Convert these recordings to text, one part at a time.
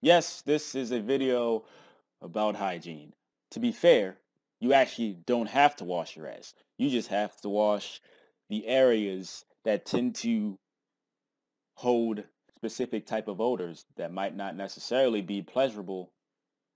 Yes, this is a video about hygiene. To be fair, you actually don't have to wash your ass. You just have to wash the areas that tend to hold specific type of odors that might not necessarily be pleasurable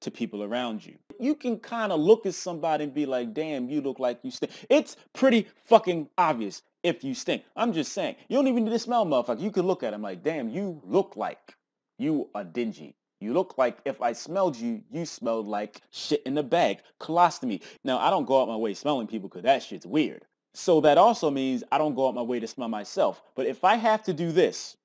to people around you. You can kind of look at somebody and be like, damn, you look like you stink. It's pretty fucking obvious if you stink. I'm just saying. You don't even need to smell motherfucker. You could look at him like, damn, you look like you are dingy. You look like if I smelled you, you smelled like shit in the bag. Colostomy. Now, I don't go out my way smelling people because that shit's weird. So that also means I don't go out my way to smell myself. But if I have to do this,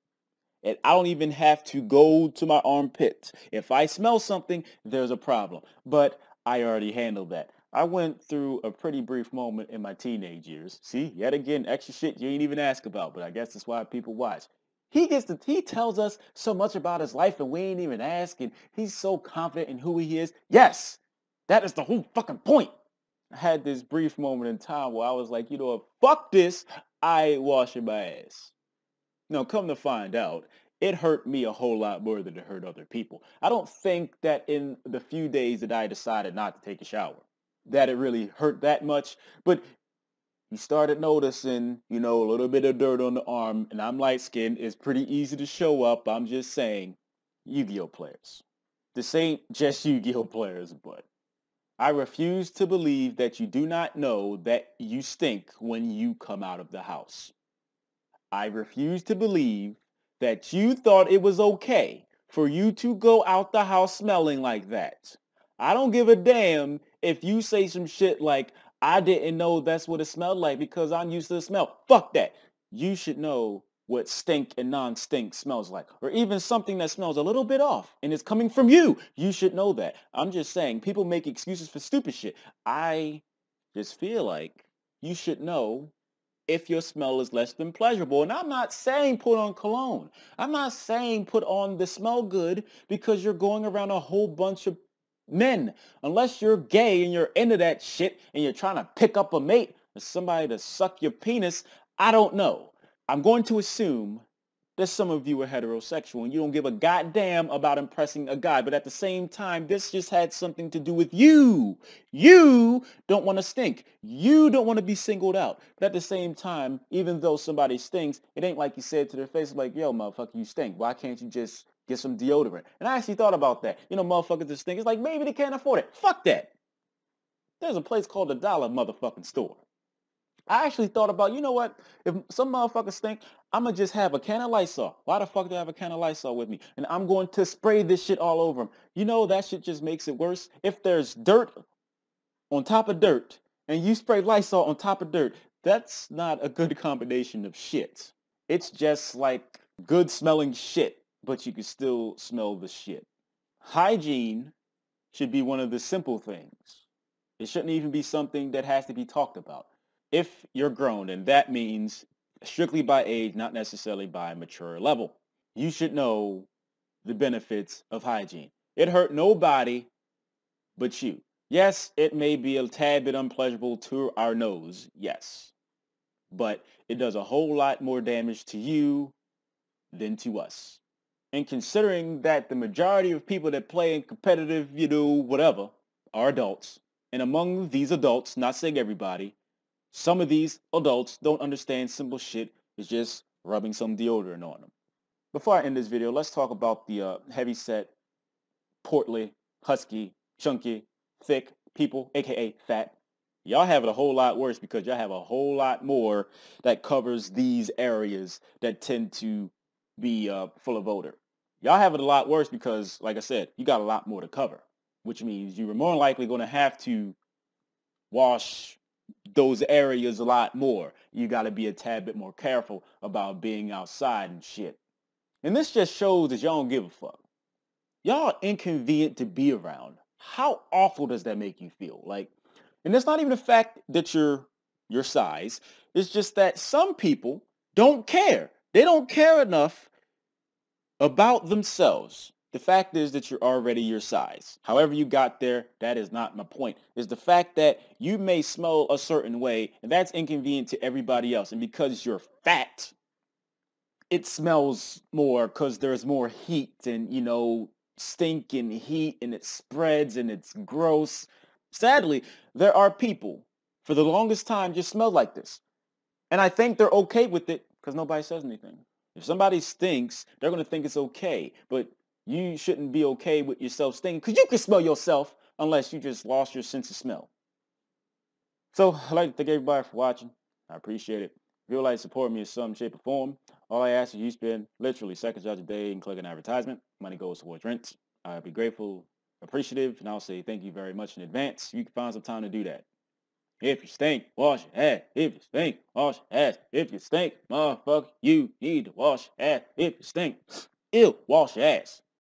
and I don't even have to go to my armpits. If I smell something, there's a problem. But I already handled that. I went through a pretty brief moment in my teenage years. See, yet again, extra shit you ain't even ask about, but I guess that's why people watch. He tells us so much about his life and we ain't even ask, and he's so confident in who he is. Yes, that is the whole fucking point. I had this brief moment in time where I was like, you know what, fuck this, I ain't washing my ass. No, come to find out, it hurt me a whole lot more than it hurt other people. I don't think that in the few days that I decided not to take a shower, that it really hurt that much. But you started noticing, a little bit of dirt on the arm, and I'm light skinned. It's pretty easy to show up. I'm just saying, Yu-Gi-Oh players. This ain't just Yu-Gi-Oh players, but I refuse to believe that you do not know that you stink when you come out of the house. I refuse to believe that you thought it was okay for you to go out the house smelling like that. I don't give a damn if you say some shit like, I didn't know that's what it smelled like because I'm used to the smell. Fuck that. You should know what stink and non-stink smells like. Or even something that smells a little bit off and it's coming from you. You should know that. I'm just saying, people make excuses for stupid shit. I just feel like you should know if your smell is less than pleasurable. And I'm not saying put on cologne. I'm not saying put on the smell good because you're going around a whole bunch of men. Unless you're gay and you're into that shit and you're trying to pick up a mate or somebody to suck your penis, I don't know. I'm going to assume that some of you are heterosexual and you don't give a goddamn about impressing a guy. But at the same time, this just had something to do with you. You don't want to stink. You don't want to be singled out. But at the same time, even though somebody stinks, it ain't like you said to their face like, yo, motherfucker, you stink. Why can't you just get some deodorant? And I actually thought about that. Motherfuckers that stink. It's like, maybe they can't afford it. Fuck that. There's a place called the Dollar motherfucking store. I actually thought about, you know what? If some motherfuckers stink, I'm going to just have a can of Lysol. Why the fuck do I have a can of Lysol with me? And I'm going to spray this shit all over them. That shit just makes it worse. If there's dirt on top of dirt and you spray Lysol on top of dirt, that's not a good combination of shit. It's just like good smelling shit, but you can still smell the shit. Hygiene should be one of the simple things. It shouldn't even be something that has to be talked about. If you're grown, and that means strictly by age, not necessarily by mature level, you should know the benefits of hygiene. It hurt nobody but you. Yes, it may be a tad bit unpleasurable to our nose, yes, but it does a whole lot more damage to you than to us. And considering that the majority of people that play in competitive, whatever, are adults, and among these adults, not saying everybody, some of these adults don't understand simple shit. It's just rubbing some deodorant on them. Before I end this video, let's talk about the heavy-set, portly, husky, chunky, thick people, aka fat. Y'all have it a whole lot worse because y'all have a whole lot more that covers these areas that tend to be full of odor. Y'all have it a lot worse because, like I said, you got a lot more to cover, which means you are more likely going to have to wash those areas a lot more. You got to be a tad bit more careful about being outside and shit. And this just shows that y'all don't give a fuck. Y'all are inconvenient to be around. How awful does that make you feel? And it's not even the fact that you're your size. It's just that some people don't care. They don't care enough about themselves. The fact is that you're already your size. However you got there, that is not my point. It's the fact that you may smell a certain way, and that's inconvenient to everybody else. And because you're fat, it smells more because there's more heat and, stink and heat and it spreads and it's gross. Sadly, there are people for the longest time just smell like this. And I think they're okay with it because nobody says anything. If somebody stinks, they're going to think it's okay. But you shouldn't be okay with yourself stinking because you can smell yourself unless you just lost your sense of smell. So I'd like to thank everybody for watching. I appreciate it. If you would like to support me in some shape or form, all I ask is you spend literally seconds of the day and click an advertisement. Money goes towards rent. I'd be grateful, appreciative, and I'll say thank you very much in advance. You can find some time to do that. If you stink, wash your ass. If you stink, wash your ass. If you stink, motherfucker, you need to wash your ass. If you stink, ew, wash your ass.